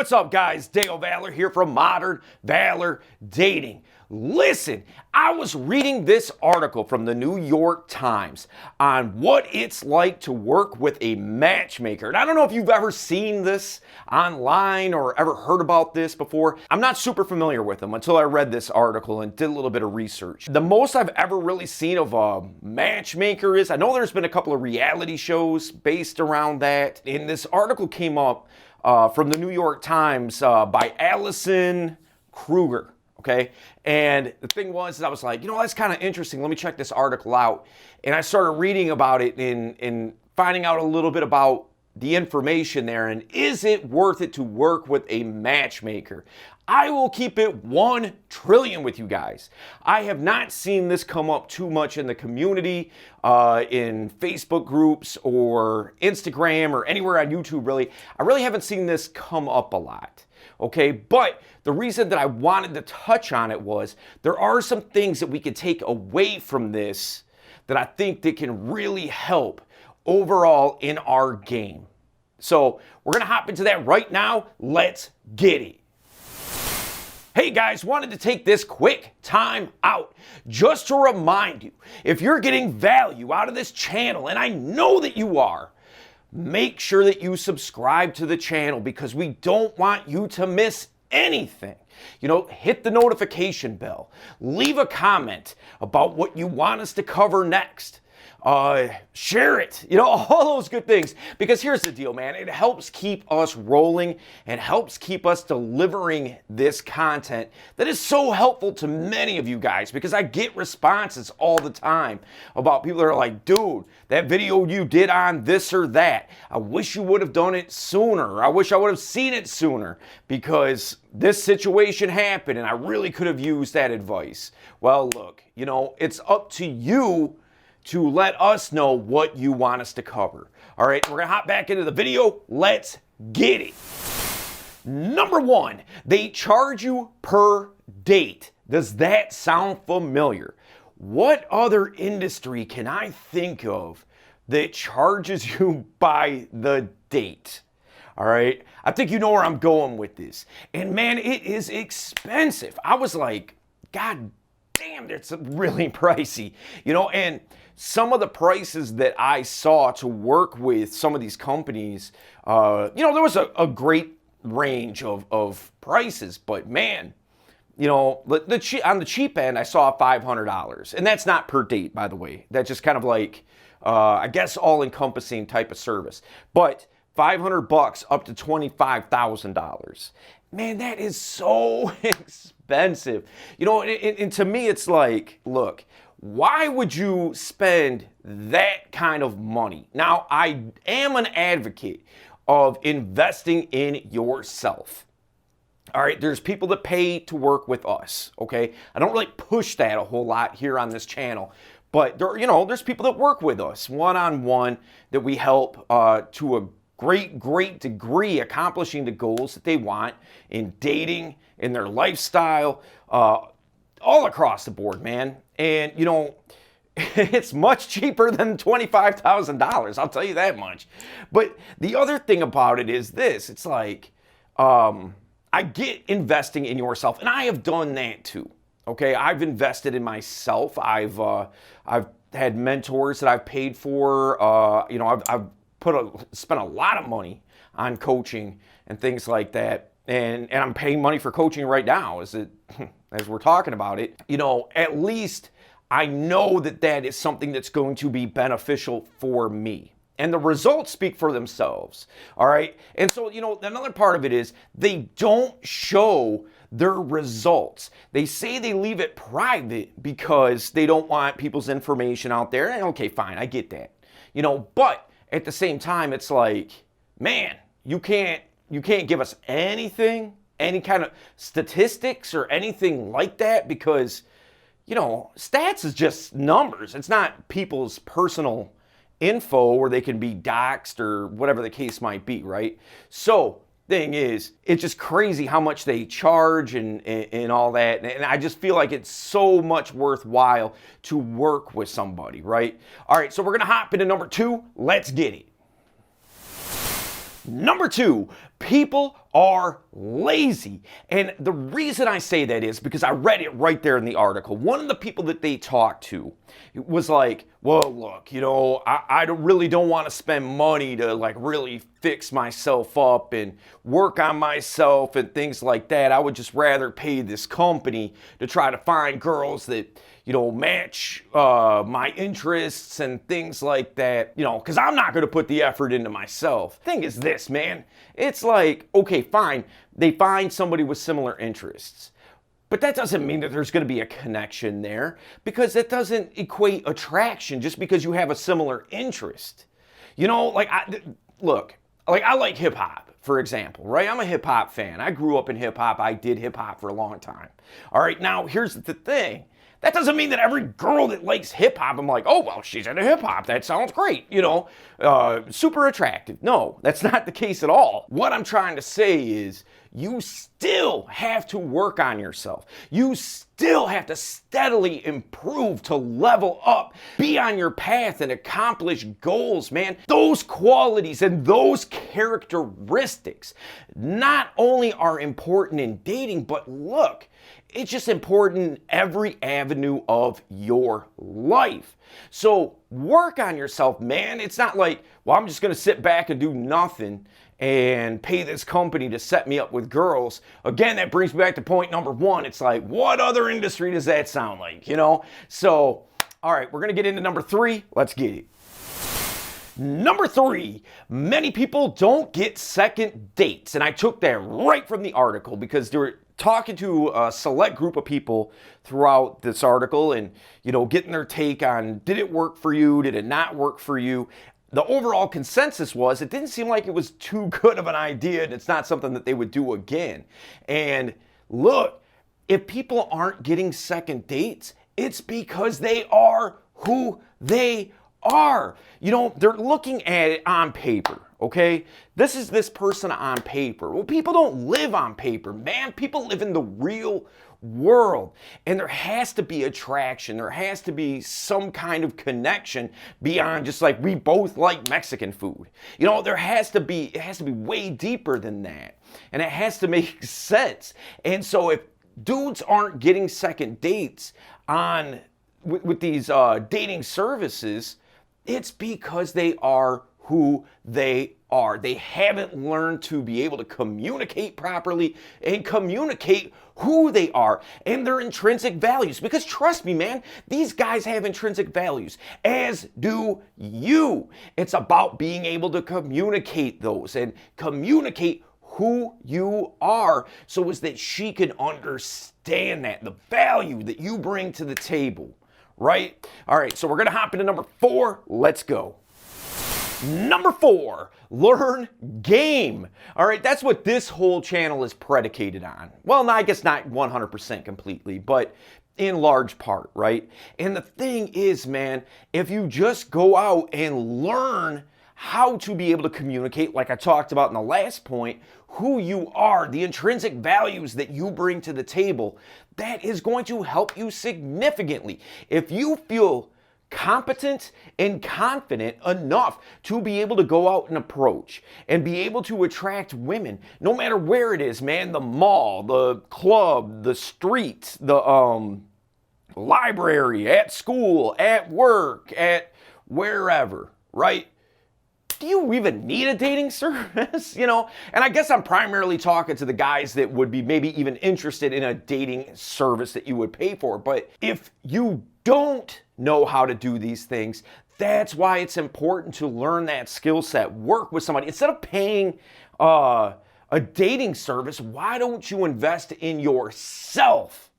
What's up, guys? Dale Valor here from Modern Valor Dating. Listen, I was reading this article from the New York Times on what it's like to work with a matchmaker. And I don't know if you've ever seen this online or ever heard about this before. I'm not super familiar with them until I read this article and did a little bit of research. The most I've ever really seen of a matchmaker is, I know there's been a couple of reality shows based around that. And this article came up from the New York Times by Allison Kruger. Okay, and the thing was, I was like, you know, that's kind of interesting. Let me check this article out. And I started reading about it and finding out a little bit about the information there. And is it worth it to work with a matchmaker? I will keep it 1 trillion with you guys. I have not seen this come up too much in the community, in Facebook groups or Instagram or anywhere on YouTube, really. I really haven't seen this come up a lot. Okay, but the reason that I wanted to touch on it was there are some things that we could take away from this that I think that can really help overall in our game. So we're gonna hop into that right now. Let's get it. Hey guys, wanted to take this quick time out just to remind you, if you're getting value out of this channel, and I know that you are, make sure that you subscribe to the channel because we don't want you to miss anything. You know, hit the notification bell, leave a comment about what you want us to cover next. Share it, you know, all those good things. Because here's the deal, man. It helps keep us rolling and helps keep us delivering this content that is so helpful to many of you guys, because I get responses all the time about people that are like, dude, that video you did on this or that, I wish you would have done it sooner. I wish I would have seen it sooner because this situation happened and I really could have used that advice. Well, look, you know, it's up to you to let us know what you want us to cover. All right, we're gonna hop back into the video. Let's get it. Number 1, they charge you per date. Does that sound familiar? What other industry can I think of that charges you by the date? All right, I think you know where I'm going with this. And man, it is expensive. I was like, God damn, that's really pricey, you know. And some of the prices that I saw to work with some of these companies, you know, there was a great range of prices, but man, you know, on the cheap end, I saw $500, and that's not per date, by the way. That's just kind of like, I guess, all-encompassing type of service. But $500 up to $25,000. Man, that is so expensive. You know, and to me, it's like, look, why would you spend that kind of money? Now, I am an advocate of investing in yourself. All right, there's people that pay to work with us, okay? I don't really push that a whole lot here on this channel, but there, you know, there's people that work with us one-on-one that we help to a great degree accomplishing the goals that they want in dating, in their lifestyle, all across the board, man. And, you know, it's much cheaper than $25,000, I'll tell you that much. But the other thing about it is this, it's like, I get investing in yourself, and I have done that too, okay? I've invested in myself. I've had mentors that I've paid for. You know, I've spent a lot of money on coaching and things like that. And I'm paying money for coaching right now as we're talking about it. You know, at least I know that that is something that's going to be beneficial for me. And the results speak for themselves, all right? And so, you know, another part of it is they don't show their results. They say they leave it private because they don't want people's information out there. And okay, fine, I get that. You know, but at the same time, it's like, man, you can't give us anything, any kind of statistics or anything like that, because, you know, stats is just numbers. It's not people's personal info where they can be doxxed or whatever the case might be, right? So thing is, it's just crazy how much they charge and all that. And I just feel like it's so much worthwhile to work with somebody, right? All right, so we're gonna hop into number 2. Let's get it. Number 2, People are lazy. And the reason I say that is because I read it right there in the article. One of the people that they talked to was like, well, look, I really don't want to spend money to like really fix myself up and work on myself and things like that. I would just rather pay this company to try to find girls that, match my interests and things like that, because I'm not going to put the effort into myself. Thing is this, man. It's like, okay, fine. They find somebody with similar interests. But that doesn't mean that there's going to be a connection there, because that doesn't equate attraction just because you have a similar interest. Look, I like hip hop, for example, right? I'm a hip hop fan. I grew up in hip hop. I did hip hop for a long time. All right, now here's the thing. That doesn't mean that every girl that likes hip hop, I'm like, oh, well, she's into hip hop. That sounds great, super attractive. No, that's not the case at all. What I'm trying to say is you still have to work on yourself. You still have to steadily improve to level up, be on your path and accomplish goals, man. Those qualities and those characteristics not only are important in dating, but look, it's just important in every avenue of your life. So work on yourself, man. It's not like, well, I'm just going to sit back and do nothing and pay this company to set me up with girls. Again, that brings me back to point number one. It's like, what other industry does that sound like, So, all right, we're going to get into number 3. Let's get it. Number 3, many people don't get second dates. And I took that right from the article because they were talking to a select group of people throughout this article and, getting their take on, did it work for you? Did it not work for you? The overall consensus was it didn't seem like it was too good of an idea, and it's not something that they would do again. And look, if people aren't getting second dates, it's because they are who they are. They're looking at it on paper, okay? This is this person on paper. Well, people don't live on paper, man. People live in the real world. And there has to be attraction. There has to be some kind of connection beyond just like we both like Mexican food. It has to be way deeper than that. And it has to make sense. And so if dudes aren't getting second dates on with these dating services, it's because they are who they are. They haven't learned to be able to communicate properly and communicate who they are and their intrinsic values. Because trust me, man, these guys have intrinsic values, as do you. It's about being able to communicate those and communicate who you are so as that she can understand that, the value that you bring to the table. Right? All right, so we're going to hop into number 4. Let's go. Number 4, learn game. All right, that's what this whole channel is predicated on. Well, no, I guess not 100% completely, but in large part, right? And the thing is, man, if you just go out and learn how to be able to communicate, like I talked about in the last point, who you are, the intrinsic values that you bring to the table, that is going to help you significantly. If you feel competent and confident enough to be able to go out and approach and be able to attract women, no matter where it is, man, the mall, the club, the street, the library, at school, at work, at wherever, right? Do you even need a dating service? And I guess I'm primarily talking to the guys that would be maybe even interested in a dating service that you would pay for. But if you don't know how to do these things, that's why it's important to learn that skill set, work with somebody. Instead of paying a dating service, why don't you invest in yourself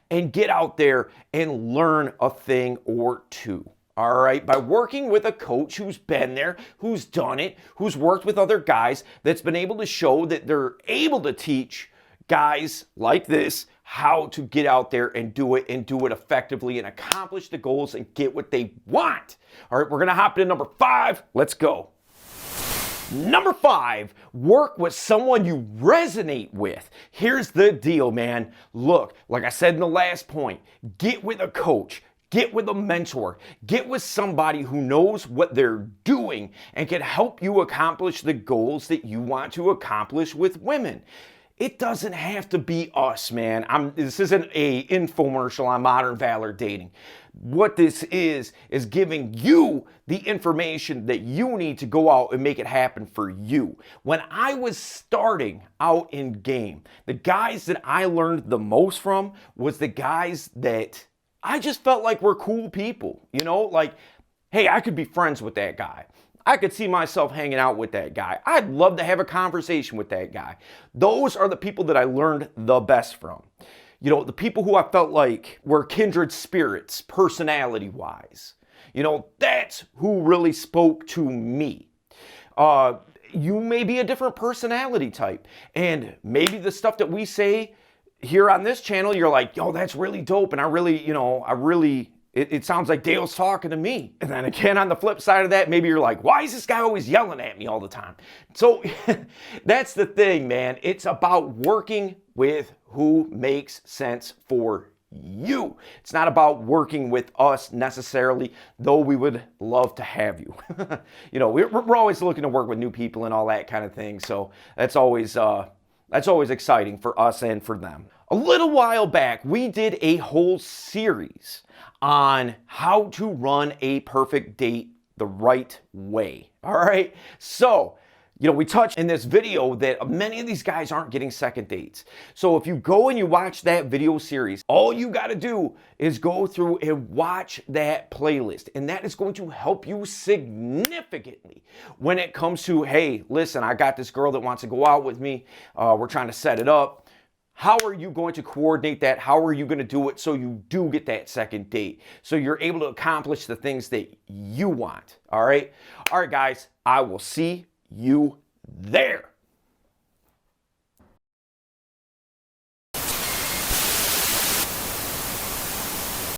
and get out there and learn a thing or two? All right, by working with a coach who's been there, who's done it, who's worked with other guys, that's been able to show that they're able to teach guys like this how to get out there and do it effectively and accomplish the goals and get what they want. All right, we're going to hop into number 5. Let's go. Number 5, work with someone you resonate with. Here's the deal, man. Look, like I said in the last point, get with a coach. Get with a mentor. Get with somebody who knows what they're doing and can help you accomplish the goals that you want to accomplish with women. It doesn't have to be us, man. This isn't a infomercial on Modern Valor Dating. What this is giving you the information that you need to go out and make it happen for you. When I was starting out in game, the guys that I learned the most from was the guys that I just felt like were cool people. You know, like, hey, I could be friends with that guy. I could see myself hanging out with that guy. I'd love to have a conversation with that guy. Those are the people that I learned the best from. You know, the people who I felt like were kindred spirits, personality-wise. You know, that's who really spoke to me. You may be a different personality type, and maybe the stuff that we say here on this channel, you're like, yo, that's really dope, and it sounds like Dale's talking to me. And then again, on the flip side of that, maybe you're like, why is this guy always yelling at me all the time? So that's the thing, man. It's about working with who makes sense for you. It's not about working with us necessarily, though we would love to have you. You know, we're always looking to work with new people and all that kind of thing. So that's always exciting for us and for them. A little while back, we did a whole series on how to run a perfect date the right way. All right. So, you know, we touched in this video that many of these guys aren't getting second dates. So if you go and you watch that video series, all you got to do is go through and watch that playlist. And that is going to help you significantly when it comes to, hey, listen, I got this girl that wants to go out with me. We're trying to set it up. How are you going to coordinate that? How are you going to do it so you do get that second date? So you're able to accomplish the things that you want. All right. All right, guys, I will see you there.